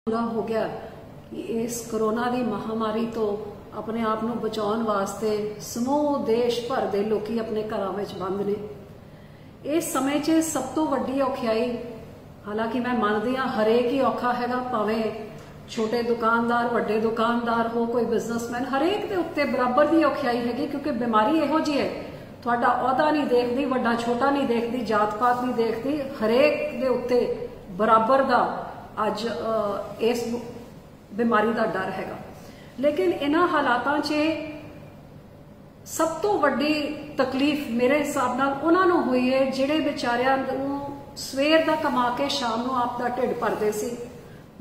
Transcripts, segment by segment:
पूरा हो गया कि इस कोरोना की महामारी तो अपने आप को बचाने वास्ते समूह देश भर के लोग अपने घरों में बंद ने। इस समय च सब तो वड्डी औखियाई, हालांकि मैं मानती हाँ हरेक ही औखा हैगा, भावें छोटे दुकानदार वड्डे दुकानदार हो, कोई बिजनेसमैन, हरेक के उत्ते बराबर की औखियाई हैगी, क्योंकि बीमारी इहो जी है, तुहाडा अहुदा नहीं देखती, वड्डा छोटा नहीं देखती, जात पात नहीं देखती, हरेक के उत्ते बराबर का अज इस बीमारी का डर हैगा। लेकिन इन्हां हालातां च सब तो वड्डी तकलीफ मेरे हिसाब नाल उन्हां नूं हुई है जिहड़े बेचारियां नूं सवेर दा कमा के शाम नूं आपदा ढिड भरदे सी,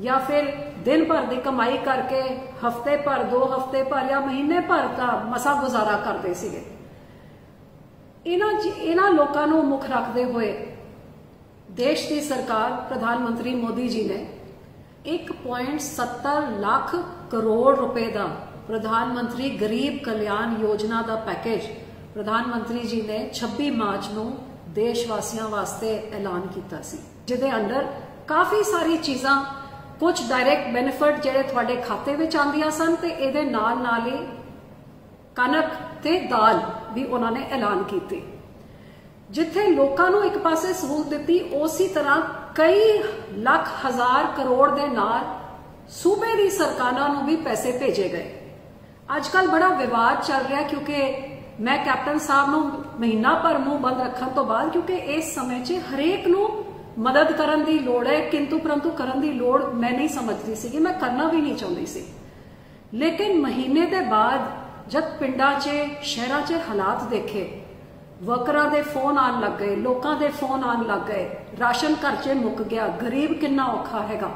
या फिर दिन भर की कमाई करके हफ्ते भर, 2 हफ्ते भर या महीने भर का मसा गुजारा करते सीगे। इन्हां लोकां नूं मुख रखते हुए देश की सरकार प्रधानमंत्री मोदी जी ने 1.70 लाख करोड़ रुपए का प्रधानमंत्री गरीब कल्याण योजना का पैकेज प्रधानमंत्री जी ने 26 मार्च को देशवासियों वास्ते ऐलान किया सी, जिहदे अंडर काफ़ी सारी चीज़ां, कुछ डायरैक्ट बेनिफिट जिहड़े तुहाडे खाते में आंदियां सन, ते इहदे नाल ही कनक ते दाल भी उन्होंने ऐलान किए। जिथे लोगों को एक पासे सहूलत दी, उसी तरह कई लाख हजार करोड़ के नाल सूबे की सरकारों को भी पैसे भेजे गए। आजकल बड़ा विवाद चल रहा, क्योंकि मैं कैप्टन साहब नूं महीना भर मुंह बंद रखने तो बाद, क्योंकि इस समय च हरेक नूं मदद करने की लोड़ है, किंतु परंतु करने की लोड़ मैं नहीं समझती सी, मैं करना भी नहीं चाहती सी। लेकिन महीने के बाद जब पिंडां च शहरां च हालात देखे, वर्करां दे फोन आन लग गए, लोकां दे फोन आन लग गए, राशन घर च मुक गया, गरीब कितना औखा हैगा,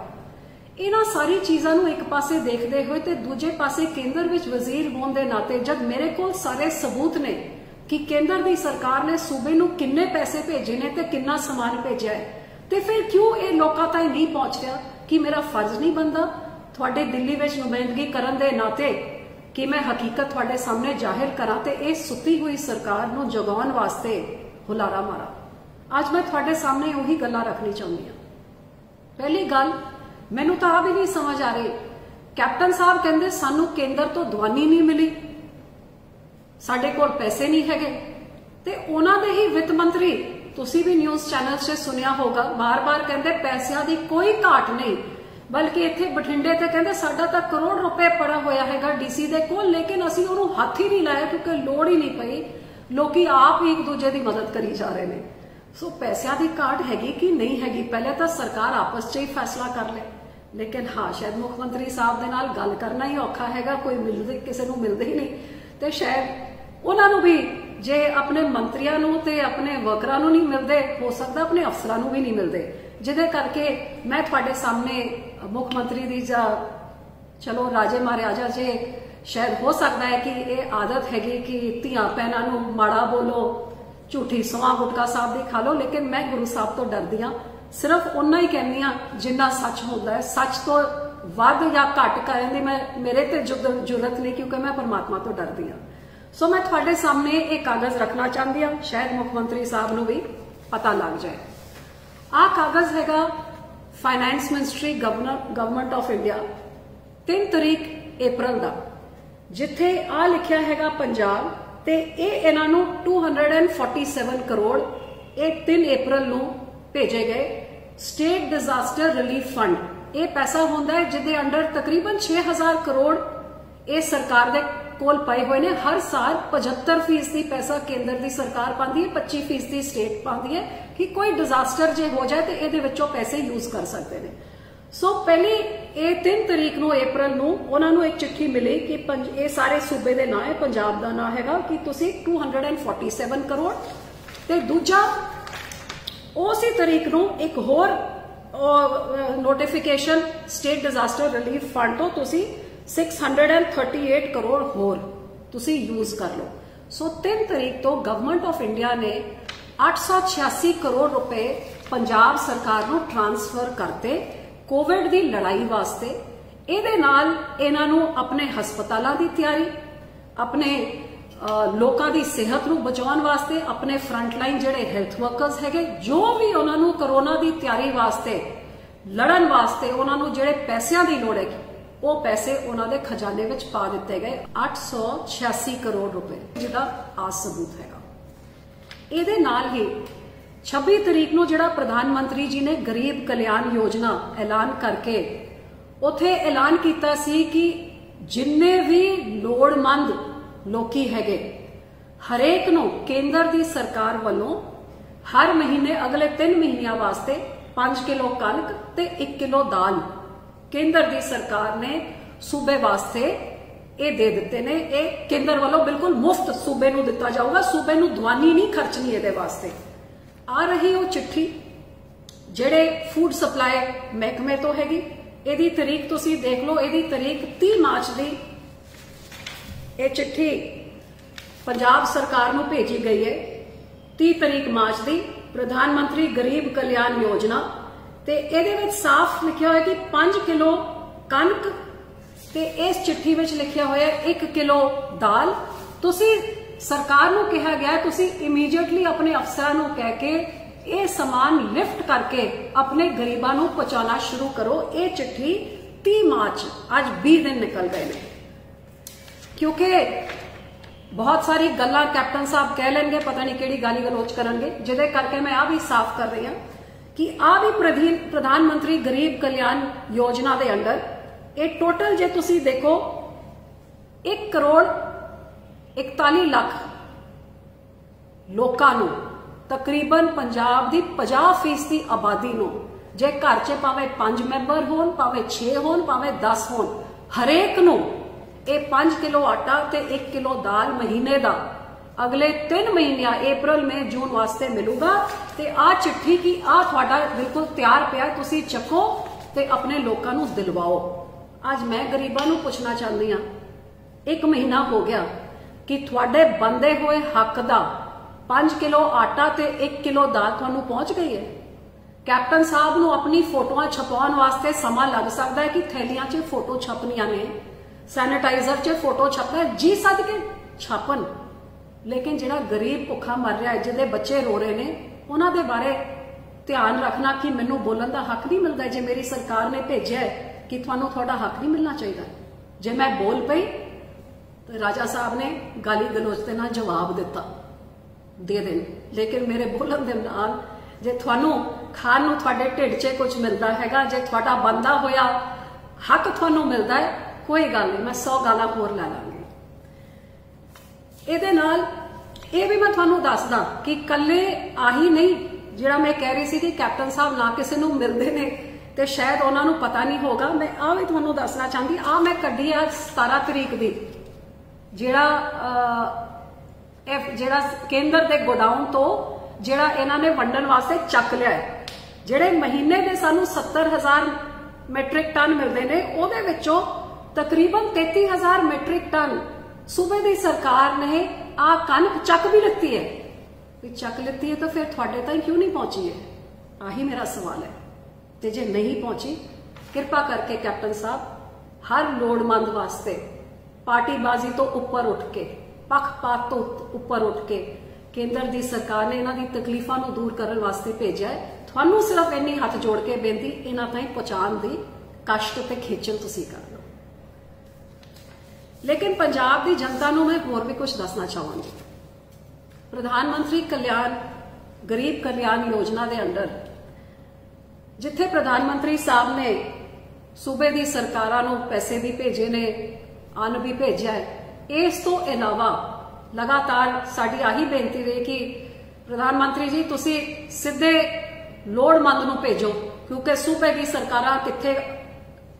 इन्हां सारी चीज़ों नूं एक पासे देखते हुए ते दूजे पासे केंद्र विच वजीर होने के नाते जब मेरे को सारे सबूत ने कि केंद्र की सरकार ने सूबे नूं किन्ने पैसे भेजे ने ते किन्ना समान भेजा है, ते फिर क्यों ये लोकां ताईं नहीं पहुंच रहा? कि मेरा फर्ज नहीं बनता तुहाडे दिल्ली विच नुमाइंदगी करन दे नाते कि मैं हकीकत तुहाडे सामने जाहिर करा ते इस सुती हुई सरकार नूं जगाउण वास्ते हुलारा मारा? आज मैं तुहाडे सामने उही गल्लां रखनी चाहुंदी हां। पहली गल, मैनूं तां आ भी नहीं समझ आ रही, कैप्टन साहब कहंदे सानूं केंद्र तो दवानी नहीं मिली, साडे कोल पैसे नहीं हैगे, ते उन्हां दे ही वित्त मंत्री, तुसीं भी न्यूज़ चैनल से सुनिया होगा, बार बार कहंदे पैसिਆਂ ਦੀ कोई घाट नहीं, बल्कि इत्थे बठिंडे ते कहंदे साडा तां करोड़ रुपए पड़ा होया हैगा डीसी दे कोल, लेकिन असीं उहनूं हत्थ ही नहीं लाया क्योंकि लोड़ ही नहीं पई, लोकी आप ही एक दूजे की मदद करी जा रहे हैं। सो पैसिਆਂ ਦੀ घाट हैगी कि नहीं हैगी, पहले तो सरकार आपस च ही फैसला कर ले। लेकिन हाँ, शायद मुख्यमंत्री साहब दे नाल गल करना ही औखा हैगा, कोई मिलदे किसी नूं मिलदे ही नहीं, तो शायद उन्होंने भी जे अपने मंत्रियों नूं ते अपने वर्करां नूं नहीं मिलते, हो सकता अपने अफसरां नूं भी नहीं मिलते, जिहदे करके मैं तुहाडे सामने मुख्यमंत्री दी चलो राजे महाराजा जे शायद हो सकता है कि ये आदत हैगी कि धियां भैनां नूं माड़ा बोलो, झूठी सौं गुटका साहब दी खा लो, लेकिन मैं गुरु साहब तो डरदी हाँ, सिर्फ उन्ना ही कहनी हाँ जिन्ना सच होता है, सच तो वध या घट कहने की मैं मेरे ते जरूरत नहीं, क्योंकि मैं परमात्मा तो डरदी हाँ। सो मैं तुहाडे सामने एक कागज रखना चाहती हाँ, शायद मुख्यमंत्री साहब नूं भी पता लग जाए। आ कागज हैगा finance ministry government of India 3 तारीख अप्रैल का, जिथे आ लिखिया हैगा पंजाब, ते ये इन्हां नूं 247 करोड़ ये 3 अप्रैल नूं भेजे गए स्टेट डिजास्टर रिलीफ फंड। ये पैसा होंदा है जिहदे अंडर तकरीबन 6000 करोड़ ये सरकार दे कोल पाए हुए ने। हर साल 75% पैसा केंद्र की सरकार पाती है, 25% स्टेट पाती है कि कोई डिजास्टर जे हो जाए तो ये विचों पैसे यूज कर सकते हैं। सो पहली ये 3 तारीख नूं अप्रैल नूं उन्हां नूं एक चिट्ठी मिली कि ये सारे सूबे दे नाम है, पंजाब का नाम हैगा कि तुसीं 247 करोड़, ते दूजा उसी तारीख नूं एक होर notification state disaster relief fund तो तुसीं 638 करोड़ होर तुसी यूज कर लो। सो 3 तारीख तो गवर्नमेंट ऑफ इंडिया ने 886 करोड़ रुपए पंजाब सरकार नूं ट्रांसफर करते कोविड की लड़ाई वास्ते। इहदे नाल इन्हां नूं अपने हस्पतालों की तैयारी, अपने लोगों की सेहत नूं बचाउण वास्ते, अपने फ्रंटलाइन जिहड़े हैल्थ वर्कर्स हैगे, जो भी उन्हां नूं कोरोना की तैयारी वास्ते लड़न वास्ते उन्होंने जिहड़े पैसों की लोड़ है वो पैसे उन्होंने खजाने में पा दिते गए 886 करोड़ रुपए जिहदा आस सबूत हैगा। इहदे नाल ही 26 तरीक नूं जिहड़ा प्रधानमंत्री जी ने गरीब कल्याण योजना ऐलान करके उत्थे ऐलान किया सी कि जिन्ने भी लोड़मंद लोकी हैगे हरेक नूं केंद्र दी सरकार वालों हर महीने अगले 3 महीनों वास्ते 5 किलो कणक ते 1 किलो दाल केंद्र दी सरकार ने सूबे वास्ते ये दे दिते ने। ये केंद्र वालों बिल्कुल मुफ्त सूबे नूं दिता जाऊगा, सूबे नूं दवानी नहीं खर्चनी ये वास्ते। आ रही वो चिट्ठी जेड़े फूड सप्लाई महकमे तो हैगी, यदी तरीक तुसी देख लो, यदी तरीक 30 मार्च दी ये चिट्ठी पंजाब सरकार नूं भेजी गई है। 30 तरीक मार्च दी प्रधानमंत्री गरीब कल्याण योजना ते इहदे विच साफ लिखिया होया कि 5 किलो कणक ते इस चिट्ठी विच लिखिया होया 1 किलो दाल। तुसी सरकार नूं कहा गया तुसी इमीडिएटली अपने अफसरां नूं कह के ये समान लिफ्ट करके अपने गरीबां नूं पहुंचाना शुरू करो। ये चिट्ठी 30 मार्च आज 20 दिन निकल गए ने, क्योंकि बहुत सारी गल्लां कैप्टन साहब कह लेंगे, पता नहीं किहड़ी गाली गलोच करनगे, जिहदे करके मैं आ भी साफ कर रही हूं कि आ भी प्रधानमंत्री गरीब कल्याण योजना दे अंडर ये टोटल जे तुसी देखो 1 करोड़ 41 लाख लोकां नूं तकरीबन पंजाब दी 50% आबादी नूं जे घर च भावें 5 मैंबर होण, भावें 6 होण, भावें 10 होण, हरेक नूं ये 5 किलो आटा ते 1 किलो दाल महीने दा अगले 3 महीने अप्रैल मई जून वास्ते मिलूगा। ते आ चिट्ठी की आ तुहाडा बिल्कुल तैयार पिया, तुसी चको ते अपने लोकां नूं दिलवाओ। आज मैं गरीबां नूं पुछना चाहती हां, 1 महीना हो गया कि तुहाडे बंदे हुए हक दा 5 किलो आटा ते 1 किलो दाल तुहानूं पहुंच गई है। कैप्टन साहब नूं अपनी फोटोआं छपाउण वास्ते समा लग सकदा है कि थैलियां 'च फोटो छपनियां ने, सैनिटाइजर 'च फोटो छपना जी सदके छापन, लेकिन जिहड़ा गरीब भुखा मर रहा है, जिहदे बच्चे रो रहे ने, उन्हां दे बारे ध्यान रखना कि मैनूं बोलण दा हक नहीं मिलदा। जे मेरी सरकार ने भेजिया है कि तुहानूं तुहाडा हक नहीं मिलना चाहिए, जे मैं बोल पई तो राजा साहब ने गाली गलोच दे नाल जवाब दिता दे देन, लेकिन मेरे बोलण दे नाल जे तुहानूं खाण नूं तुहाडे ढिड 'च कुछ मिलदा हैगा, जे तुहाडा बनदा होया हक तुहानूं मिलदा है, कोई गल नहीं, मैं 100 गालां होर लै लांगी। ਇਹਦੇ ਨਾਲ ਇਹ भी मैं ਤੁਹਾਨੂੰ ਦੱਸਦਾ कि कल्ले आही नहीं, ਜਿਹੜਾ मैं कह रही सी कि कैप्टन साहब ना किसी ਨੂੰ ਮਿਲਦੇ ਨੇ ਤੇ शायद ਉਹਨਾਂ ਨੂੰ पता नहीं होगा, मैं आ भी ਤੁਹਾਨੂੰ ਦੱਸਣਾ ਚਾਹੁੰਦੀ। ਆ मैं ਕੱਢੀ ਅੱਜ 17 ਤਰੀਕ ਦੀ ਜਿਹੜਾ ਕੇਂਦਰ ਦੇ ਗੋਡਾਊਨ ਤੋਂ ਜਿਹੜਾ ਇਹਨਾਂ ਨੇ ਵੰਡਣ ਵਾਸਤੇ ਚੱਕ ਲਿਆ ਹੈ, ਜਿਹੜੇ ਮਹੀਨੇ ਦੇ ਸਾਨੂੰ 70,000 ਮੈਟ੍ਰਿਕ ਟਨ ਮਿਲਦੇ ਨੇ, ਉਹਦੇ ਵਿੱਚੋਂ तकरीबन 33,000 मैट्रिक टन सूबे की सरकार ने आ कणक चक भी लिती है। चक लिती है तो फिर थोड़े तक क्यों नहीं पहुंची है, आही मेरा सवाल है। तो जे नहीं पहुंची, कृपा करके कैप्टन साहब हर लोड़मंद वास्ते पार्टीबाजी तो उपर उठ के, पक्षपात तो उपर उठ के केंद्र की सरकार ने इन्हां दी तकलीफां नूं दूर करने वास्ते भेजा है। तुहानूं सिर्फ इन्नी हथ जोड़ के बेनती इन्हां ताईं पहुंचाउण दी कष्ट ते खेचल तुसीं कर लो। लेकिन पंजाब की जनता नूं मैं होर भी कुछ दसना चाहांगी। प्रधानमंत्री कल्याण गरीब कल्याण योजना के अंडर जिथे प्रधानमंत्री साहब ने सूबे की सरकारां नूं पैसे भी भेजे ने, अन्न भी भेजा है, इस तो इलावा लगातार साडी आही बेनती रही कि प्रधानमंत्री जी तुसी सीधे लोड़मंद नूं भेजो, क्योंकि सूबे की सरकारां कित्थे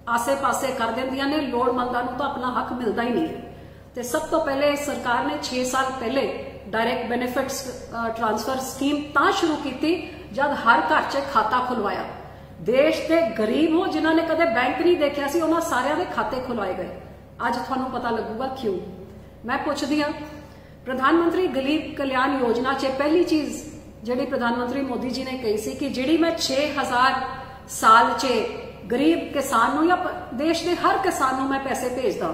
आसे पासे कर देंदियां ने, लोड़मंदां नूं तां अपना हक मिलता ही नहीं है। तो सब तो पहले सरकार ने 6 साल पहले डायरैक्ट बेनिफिट्स ट्रांसफर स्कीम तां शुरू की जब हर घर च खाता खुलवाया। देश के गरीब हो जिन्हों ने कदे बैंक नहीं देखा सी, उन्होंने सारियां दे खाते खुलवाए गए। अज तुहानूं पता लगूगा क्यों। मैं पुछदी हां, प्रधानमंत्री गरीब कल्याण योजना च पहली चीज जिहड़ी प्रधानमंत्री मोदी जी ने कही सी कि जिहड़ी मैं 6,000 साल च गरीब किसान नूं या देश के हर किसान नूं मैं पैसे भेजदा,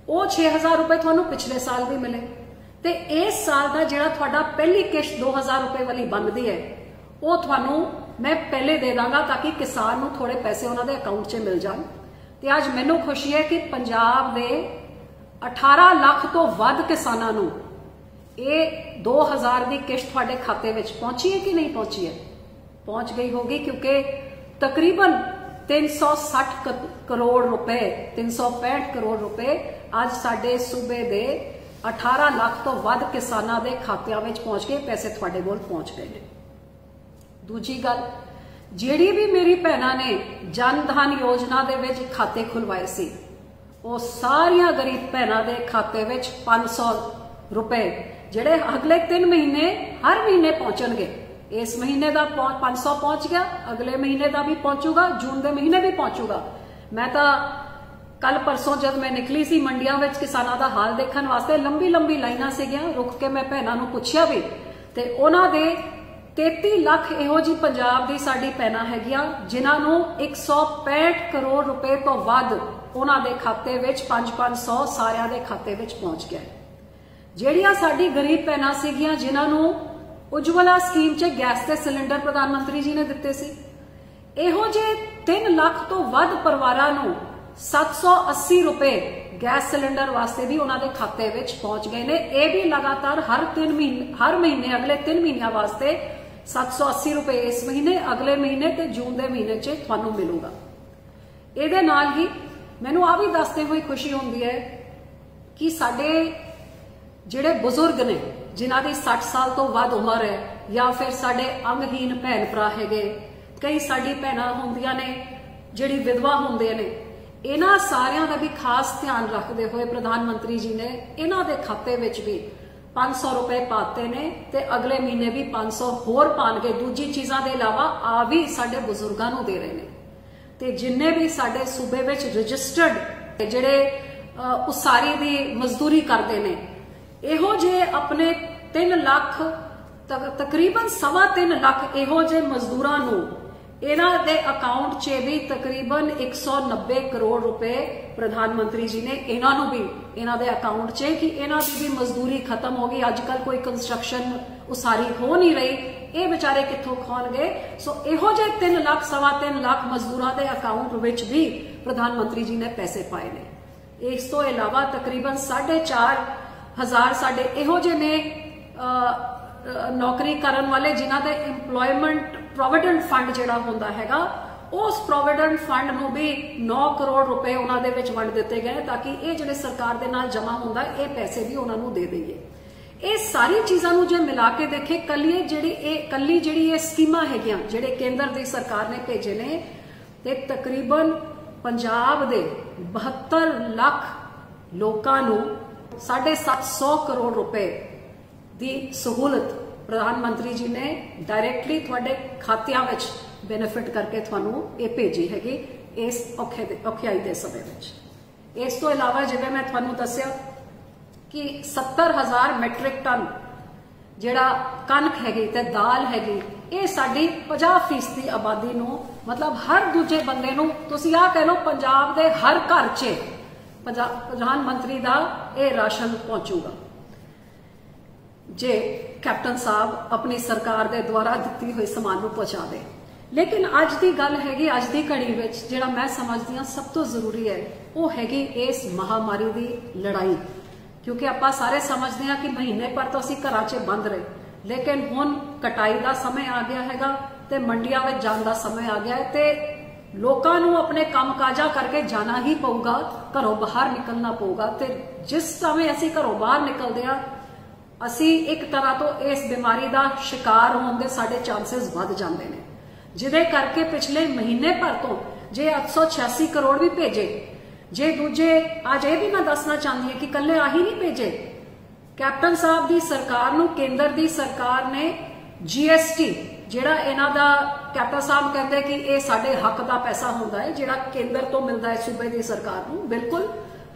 वो 6,000 रुपए तुहानूं पिछले साल भी मिले, ते इस साल का जिहड़ा तुहाडा पहली किश्त 2,000 रुपए वाली बनदी है वो तुहानूं मैं पहले दे दांगा ताकि किसान नूं थोड़े पैसे उन्होंने अकाउंट 'च मिल जाण। ते अज मैनूं खुशी है कि पंजाब दे 18 लाख तो वध किसानां नूं ये 2000 की किश्त तुहाडे खाते विच पहुंची है कि नहीं पहुंची है? पहुंच गई होगी, क्योंकि तकरीबन 360 करोड़ रुपए 365 करोड़ रुपए अज साडे सूबे दे 18 लाख तो वध किसानां दे खातियां विच पहुंच गए, पैसे तुहाडे कोल पहुंच गए ने। दूजी गल, जिहड़ी भी मेरी भैणां ने जन धन योजना दे विच खाते खुलवाए सी, वो सारियां गरीब भैणां दे खाते विच 500 रुपए जिहड़े अगले 3 महीने हर महीने पहुंचणगे। इस महीने का 500 पहुंच गया, अगले महीने का भी पहुंचूगा, जून के महीने भी पहुंचूगा। मैं तो कल परसों जब मैं निकली सी मंडियां विच किसानां दा हाल देखण वास्ते, लंबी लंबी लाइनां सीगियां, रुक के मैं भैणां नूं पुछिया भी, ते उन्हां दे 33 लाख इहो जी पंजाब दी साडी भैणां हैगियां जिन्हां नूं 165 करोड़ रुपए तो वध उन्हां दे खाते विच 500 सारियां दे खाते विच पहुंच गया। ਜਿਹੜੀਆਂ ਸਾਡੀ गरीब भैणां ਸੀਗੀਆਂ जिन्हां नूं उज्जवला स्कीम च गैस के सिलेंडर प्रधानमंत्री जी ने दिते सी, इहो जे 3 लाख तो वध परिवारां नूं 780 रुपए गैस सिलेंडर वास्ते भी उन्हां दे खाते विच पहुंच गए ने। यह भी लगातार हर महीने अगले 3 महीनों वास्ते 780 रुपए इस महीने, अगले महीने ते जून के महीने च तुहानूं मिलूगा। इहदे नाल ही मैनूं आ भी दसदे होए खुशी हुंदी है कि साडे जिहड़े बुजुर्ग ने जिन्हां दी 60 साल तो वध उम्र है, या फिर साडे अंगहीन भैन भरा हैगे, कई साडी भैणां हुंदियां ने जिहड़ी विधवा हुंदे ने, इन्हां सारियां दा भी खास ध्यान रखते हुए प्रधानमंत्री जी ने इन्हां दे खाते विच भी 500 रुपए पाते ने, ते अगले महीने भी 500 होर पाणगे। दूजी चीज़ां दे इलावा आ भी साडे बुजुर्गां नूं दे रहे ने। ते जिन्ने भी साडे सूबे विच रजिस्टर्ड जिहड़े उसारी दी मजदूरी करदे ने, इहो जे अपने 3 लाख तकरीबन 3.25 लाख इहो जे मजदूरां नूं इन्हां दे अकाउंट च भी तकरीबन 190 करोड़ रुपए प्रधानमंत्री जी ने इन्हां नूं भी इन्हां दे अकाउंट च कि इन्हां दी भी मजदूरी खत्म हो गई। अजकल कोई कंस्ट्रक्शन उसारी हो नहीं रही, ये बेचारे कित्थों खाणगे। सो इहो जे 3 लाख 3.25 लाख मजदूरां दे अकाउंट विच भी प्रधानमंत्री जी ने पैसे पाए ने। इस तो इलावा तकरीबन 4,500 साडे इहो जे ने नौकरी करन वाले जिन्हां दे एम्प्लॉयमेंट प्रोविडेंट फंड जिहड़ा हुंदा हैगा, उस प्रोविडेंट फंड नूं भी 9 करोड़ रुपए उन्हां दे विच वंड दिते गए ताकि ये जिहड़े सरकार दे नाल जमा हुंदा ये पैसे भी उन्हां नूं दे दईए। ये सारी चीज़ां नूं जे मिला के देखे, कल्ली जिहड़ी ये स्कीमां हैगियां जिहड़े केंद्र दी सरकार ने भेजे ने, ते तकरीबन पंजाब दे 72 लाख लोकां नूं 750 करोड़ रुपए की सहूलत प्रधानमंत्री जी ने डायरैक्टली थोड़े खातियां विच बेनिफिट करके थानू ये भेजी हैगी इस औखियाई के समय में। इस तो इलावा जिवें मैं थानू दस्सिया कि 70,000 मैट्रिक टन जिहड़ा कणक हैगी ते दाल हैगी, ये साडी 50% आबादी नूं, मतलब हर दूजे बंदे नूं तुसीं आ कह लो पंजाब दे हर घर च प्रधानमंत्री दा ये राशन पहुंचूगा जे कैप्टन साहब अपनी सरकार दे द्वारा दित्ती हुई समान नूं पहुंचा दे। लेकिन अज की गल हैगी, अज की घड़ी विच जिहड़ा मैं समझदी हां सब तो जरूरी है वो हैगी इस महामारी की लड़ाई। क्योंकि आपां सारे समझते हैं कि महीने पर तो असीं घरां 'च बंद रहे, लेकिन हुण कटाई का समय आ गया हैगा ते मंडियां विच जाण दा समय आ गया है, ते लोकां नूं अपने काम काजा करके जाना ही पऊगा, घरों बाहर निकलना पऊगा। ते जिस समय असीं घरों बाहर निकलदे हां, असीं एक तरह तो इस बीमारी का शिकार होने के साडे चांसेस वध जांदे ने, जिहदे करके पिछले महीने भर तो जे 886 करोड़ भी भेजे, जे दूजे अज ये भी मैं दसना चाहती हूं कि कल्ले आही नहीं भेजे, कैप्टन साहब की सरकार नूं केंद्र की सरकार ने GST जिहड़ा इन्हां दा कैप्टन साहब कहते कि ये साडे हक का पैसा हुंदा है, जिहड़ा केंद्र तो मिलता है सूबे की सरकार नूं, बिल्कुल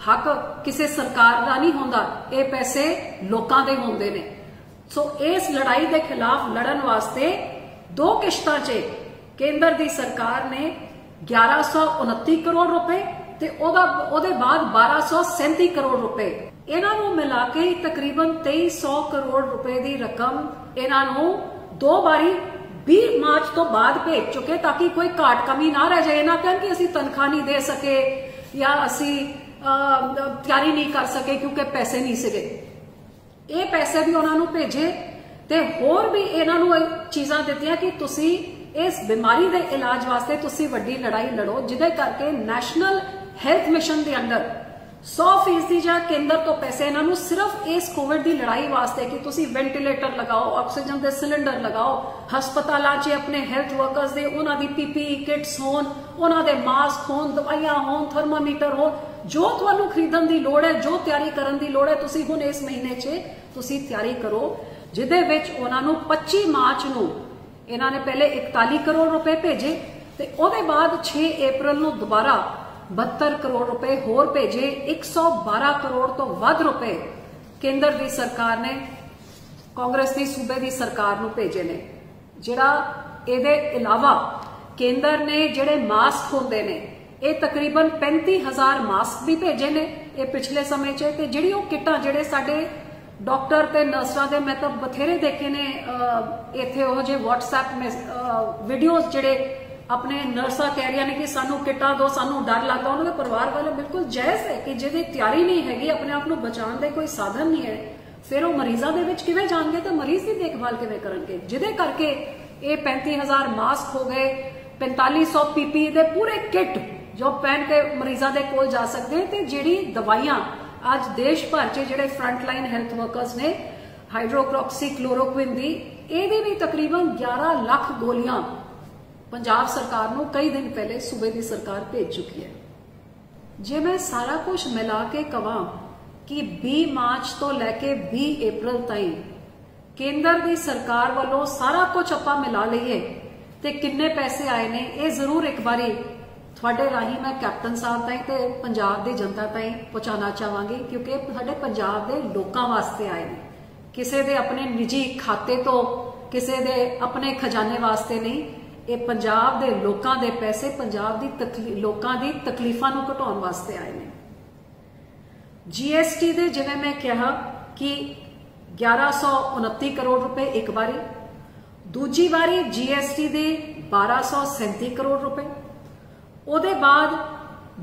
हक किसी सरकार का नहीं होंदा, ये पैसे लोकां दे होंदे ने। सो इस लड़ाई के खिलाफ लड़न वास्ते 2 किश्तां च केंद्र की सरकार ने 1129 करोड़ रुपए ते ओदे बाद 1237 करोड़ रुपए इन्हां नूं मिला के तकरीबन 2300 करोड़ रुपए की रकम इन्हां नूं 2 बारी 20 मार्च तो बाद भेज चुके ताकि कोई घाट कमी ना रह जाए, ना कहन कि असी तनख्वाह नहीं दे सके या असी तैयारी नहीं कर सके क्योंकि पैसे नहीं सके। ये पैसे भी उन्होंने भेजे ते होर भी इन्हों चीज़ां दित्तियां कि तुसी इस बीमारी के इलाज वास्ते तुसी वड्डी लड़ाई लड़ो, जिदे करके नैशनल हेल्थ मिशन के अंडर 100% ਜਾਂ केंद्र तो पैसे इन्हों सिर्फ इस कोविड की लड़ाई वास्ते कि तुसी वेंटिलेटर लगाओ, ऑक्सीजन के सिलेंडर लगाओ, हस्पतालों च अपने हेल्थ वर्कर्स दे उन्हां दी PPE किट्स होन, उन्हां दे मास्क होन, दवाइयां होन, थर्मामीटर हो, जो तुहानूं खरीदण दी लोड़ है, जो तैयारी करन दी लोड़ है, तुसी हुण इस महीने च तुसी तैयारी करो, जिदे विच उन्हां 25 मार्च नूं इन्हां ने पहले 41 करोड़ रुपए भेजे ते उहदे बाद 6 अप्रैल नूं दोबारा 72 करोड़ रुपए होर भेजे। 112 करोड़ तो वध रुपए केंद्र की सरकार ने कांग्रेस की सूबे की सरकार नूं भेजे ने। जिहड़ा इहदे इलावा केंद्र ने जिहड़े मास्क होंदे ने ये तकरीबन 35,000 मास्क भी भेजे ने ये पिछले समय च, ते जिहड़ी ओह किटां जिहड़े साडे डॉक्टर ते नर्सां दे मैं तो बथेरे देखे ने इत्थे ओह जे WhatsApp में वीडियोज जिहड़े अपने नर्सा कह रही ने कि सानू किटा दो, सानू डर लगता, उन्होंने परिवार वाले बिल्कुल जायज है कि जिहदी तैयारी नहीं हैगी, अपने आप को बचाने के कोई साधन नहीं है, फिर वो मरीजों के विच किवें जाणगे ते मरीज की देखभाल किवें करनगे, जिहदे करके ये 35,000 मास्क हो गए, 4500 PPE दे पूरे किट जो पहन के मरीजों के कोल जा सकते हैं, ते जिहड़ी दवाइयां अज देश भर च जिहड़े फ्रंट लाइन हेल्थ वर्कर्स ने हाइड्रोक्सी क्लोरोक्विन दी इहदी भी तकरीबन 11 लाख गोलियां पंजाब सरकार नूं कई दिन पहले सूबे की सरकार भेज चुकी है। जे मैं सारा कुछ मिला के कहां कि 20 मार्च तो लैके 20 अप्रैल ताईं केंद्र की सरकार वालों सारा कुछ आपां मिला लईए ते किन्ने पैसे आए ने, ये जरूर एक बारी थोड़े राही मैं कैप्टन साहब ताईं ते पंजाब की जनता ताईं पहुंचाना चाहांगी, क्योंकि साडे पंजाब के लोगों वास्ते आए ने, किसी दे अपने निजी खाते तो किसी दे अपने खजाने वास्ते नहीं, ये पंजाब दे लोकां दे पैसे पंजाब दी लोकां दी तकलीफां नूं घटाउण वास्ते आए ने। GST दे जिवें मैं कहा कि 1129 करोड़ रुपए एक बारी, दूजी बारी GST दे 1237 करोड़ रुपए, उहदे बाद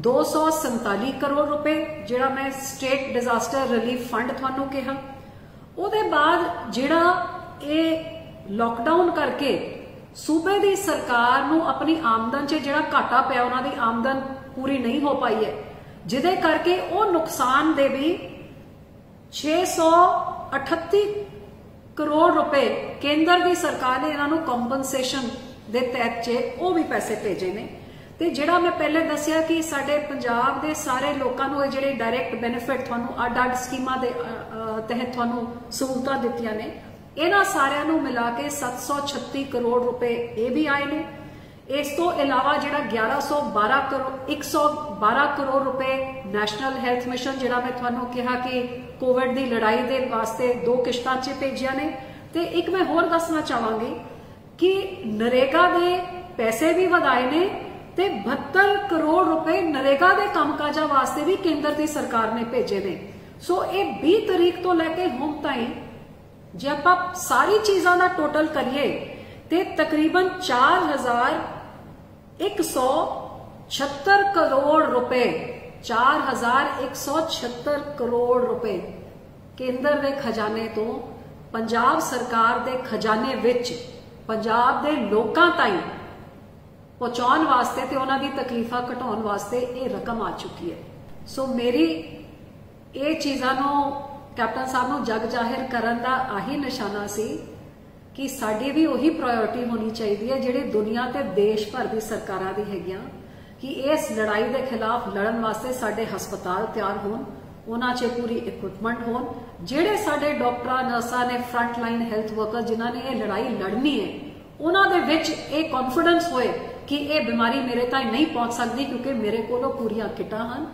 247 करोड़ रुपए जिहड़ा मैं स्टेट डिजास्टर रिलीफ फंड तुहानूं कहा, उहदे बाद जिहड़ा ये लॉकडाउन करके सूबे की सरकार नूं अपनी आमदन च जिहड़ा घाटा पिया, उन्हां दी आमदन पूरी नहीं हो पाई है, जिहदे करके वो नुकसान दे भी 638 करोड़ रुपए केंद्र की सरकार ने इन्हां नूं कंपनसेशन दे तहत च वो भी पैसे भेजे ने। ते जिहड़ा मैं पहले दस्सिया कि साडे पंजाब दे सारे लोकां नूं जिहड़े डायरैक्ट बेनिफिट तुहानूं अड स्कीमां दे तहत तुहानूं सहूलतां दित्तियां ने, इन्हां सारिਆਂ ਨੂੰ मिला के 736 करोड़ रुपए ये भी आए ने। इस तो इलावा जिहड़ा 112 करोड़ रुपए नैशनल हेल्थ मिशन जिहड़ा मैं तुहानूं कहा कि कोविड की लड़ाई के वास्ते 2 किश्तां च भेजिया ने, ते एक मैं होर दसना चाहांगी कि नरेगा के पैसे भी वधाए ने ते 72 करोड़ रुपए नरेगा के कामकाजां वास्ते भी केंद्र की सरकार ने भेजे ने। सो ये 20 तारीख तो लैके हुण ताईं जे आपां सारी चीज़ों का टोटल करिए तो तकरीबन 4,176 करोड़ रुपए 4,176 करोड़ रुपए केंद्र के खजाने तो पंजाब सरकार के खजाने विच पंजाब के लोकां ताईं पहुंचाउण वास्ते ते उन्हां दी तकलीफां घटाउण वास्ते ये रकम आ चुकी है। सो मेरी ये चीज़ां नूं कैप्टन साहब नूं जग जाहिर करन दा आही निशाना सी कि साडी भी उही प्रायोरिटी होनी चाहिए है जिहड़ी दुनिया ते देश भर की सरकारां दी हैगियां कि इस लड़ाई के खिलाफ लड़न वास्ते साडे हस्पताल तैयार होण, उन्हां च पूरी इक्विपमेंट होण, जिहड़े साडे डॉक्टरां नर्सां ने फ्रंट लाइन हेल्थ वर्कर जिन्हां ने यह लड़ाई लड़नी है उन्हां दे विच ये कॉन्फिडेंस होए कि यह बीमारी मेरे ताईं नहीं पहुंच सकती क्योंकि मेरे कोलों पूरियां किटां हन,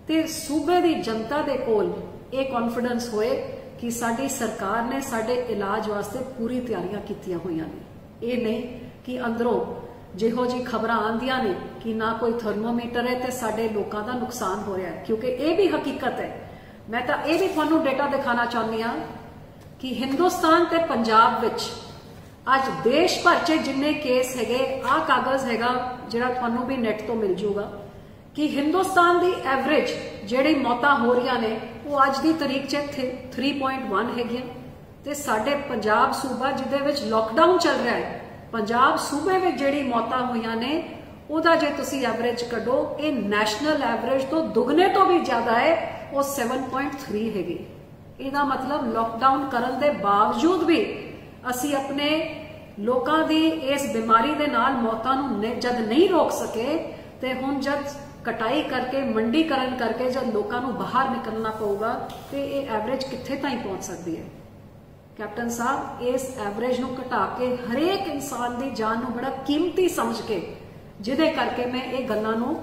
ते सूबे की जनता दे कोल ये कॉन्फिडेंस होए कि साडी सरकार ने साडे इलाज वास्ते पूरी तैयारियां कीतियां होईयां ने। ये नहीं कि अंदरों जिहो जी खबरां आंदियां ने कि ना कोई थर्मोमीटर है ते साडे लोकां दा नुकसान हो रहा है, क्योंकि ये भी हकीकत है। मैं तो ये भी तुहानूं डेटा दिखाना चाहती हाँ कि हिंदुस्तान ते पंजाब विच ਅੱਜ ਦੇਸ਼ ਭਰ 'ਚ ਜਿੰਨੇ ਕੇਸ ਹੈਗੇ ਆ ਕਾਗਜ਼ ਹੈਗਾ ਜਿਹੜਾ ਤੁਹਾਨੂੰ ਵੀ ਨੈਟ ਤੋਂ ਮਿਲ ਜੂਗਾ ਕਿ ਹਿੰਦੁਸਤਾਨ ਦੀ ਐਵਰੇਜ ਜਿਹੜੀ ਮੌਤਾਂ ਹੋ ਰਹੀਆਂ ਨੇ ਉਹ ਅੱਜ ਦੀ ਤਰੀਕ 'ਚ 3.1 ਹੈਗੀਆਂ ਤੇ ਸਾਡੇ ਪੰਜਾਬ ਸੂਬਾ ਜਿਹਦੇ ਵਿੱਚ ਲੋਕਡਾਊਨ ਚੱਲ ਰਿਹਾ ਹੈ ਪੰਜਾਬ ਸੂਬੇ ਵਿੱਚ ਜਿਹੜੀ ਮੌਤਾਂ ਹੋਈਆਂ ਨੇ ਉਹਦਾ ਜੇ ਤੁਸੀਂ ਐਵਰੇਜ ਕੱਢੋ ਇਹ ਨੈਸ਼ਨਲ ਐਵਰੇਜ ਤੋਂ ਦੁੱਗਣੇ ਤੋਂ ਵੀ ਜ਼ਿਆਦਾ ਹੈ ਉਹ 7.3 ਹੈਗੀ। ਇਹਦਾ ਮਤਲਬ ਲੋਕਡਾਊਨ ਕਰਨ ਦੇ ਬਾਵਜੂਦ ਵੀ ਅਸੀਂ ਆਪਣੇ ਲੋਕਾਂ ਦੀ ਇਸ ਬਿਮਾਰੀ ਦੇ ਨਾਲ ਮੌਤਾਂ ਨੂੰ ਜਦ ਨਹੀਂ ਰੋਕ ਸਕੇ ਤੇ ਹੁਣ ਜਦ ਕਟਾਈ ਕਰਕੇ ਮੰਡੀਕਰਨ ਕਰਕੇ ਜਦ ਲੋਕਾਂ ਨੂੰ ਬਾਹਰ ਨਿਕਲਣਾ ਪਊਗਾ ਤੇ ਇਹ ਐਵਰੇਜ ਕਿੱਥੇ ਤਾਈਂ ਪਹੁੰਚ ਸਕਦੀ ਹੈ। ਕੈਪਟਨ ਸਾਹਿਬ ਇਸ ਐਵਰੇਜ ਨੂੰ ਘਟਾ ਕੇ ਹਰੇਕ ਇਨਸਾਨ ਦੀ ਜਾਨ ਨੂੰ ਬੜਾ ਕੀਮਤੀ ਸਮਝ ਕੇ ਜਿਹਦੇ ਕਰਕੇ ਮੈਂ ਇਹ ਗੱਲਾਂ ਨੂੰ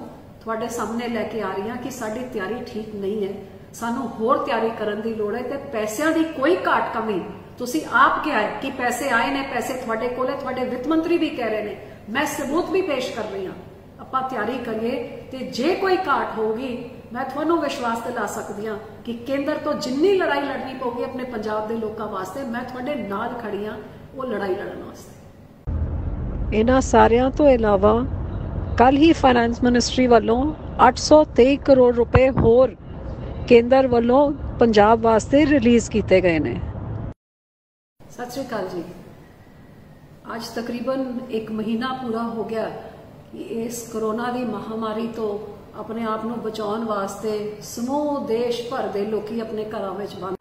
ਤੁਹਾਡੇ ਸਾਹਮਣੇ ਲੈ ਕੇ ਆ ਰਹੀ ਹਾਂ ਕਿ ਸਾਡੀ ਤਿਆਰੀ ਠੀਕ ਨਹੀਂ ਹੈ, ਸਾਨੂੰ ਹੋਰ ਤਿਆਰੀ ਕਰਨ ਦੀ ਲੋੜ ਹੈ ਤੇ ਪੈਸਿਆਂ ਦੀ ਕੋਈ ਘਾਟ ਕਮੀ ਤੁਸੀਂ ਆਪ ਕਿਹਾ ਹੈ ਕਿ ਪੈਸੇ ਆਏ ਨੇ, ਪੈਸੇ ਤੁਹਾਡੇ ਕੋਲ ਹੈ, ਤੁਹਾਡੇ ਵਿੱਤ ਮੰਤਰੀ ਵੀ ਕਹਿ ਰਹੇ ਨੇ, ਮੈਂ ਸਬੂਤ ਵੀ ਪੇਸ਼ ਕਰ ਰਹੀ ਹਾਂ। ਆਪਾਂ ਤਿਆਰੀ ਕਰੀਏ ਤੇ ਜੇ ਕੋਈ ਘਾਟ ਹੋਊਗੀ ਮੈਂ ਤੁਹਾਨੂੰ ਵਿਸ਼ਵਾਸ ਦਿਲਾ ਸਕਦੀ ਹਾਂ ਕਿ ਕੇਂਦਰ ਤੋਂ ਜਿੰਨੀ ਲੜਾਈ ਲੜਨੀ ਪਊਗੀ ਆਪਣੇ ਪੰਜਾਬ ਦੇ ਲੋਕਾਂ ਵਾਸਤੇ ਮੈਂ ਤੁਹਾਡੇ ਨਾਲ ਖੜੀ ਹਾਂ ਉਹ ਲੜਾਈ ਲੜਨ ਵਾਸਤੇ। ਇਹਨਾਂ ਸਾਰਿਆਂ ਤੋਂ ਇਲਾਵਾ ਕੱਲ ਹੀ ਫਾਈਨੈਂਸ ਮਿਨਿਸਟਰੀ ਵੱਲੋਂ 823 ਕਰੋੜ ਰੁਪਏ ਹੋਰ ਕੇਂਦਰ ਵੱਲੋਂ ਪੰਜਾਬ ਵਾਸਤੇ ਰਿਲੀਜ਼ ਕੀਤੇ ਗਏ ਨੇ। ਸਤਿ ਸ਼੍ਰੀ ਅਕਾਲ ਜੀ। ਅੱਜ ਤਕਰੀਬਨ 1 ਮਹੀਨਾ ਪੂਰਾ ਹੋ ਗਿਆ ਕਿ ਇਸ ਕੋਰੋਨਾ ਦੀ ਮਹਾਮਾਰੀ ਤੋਂ ਆਪਣੇ ਆਪ ਨੂੰ ਬਚਾਉਣ ਵਾਸਤੇ ਸਮੂਹ ਦੇਸ਼ ਭਰ ਦੇ ਲੋਕੀ ਆਪਣੇ ਘਰਾਂ ਵਿੱਚ ਬੰਦ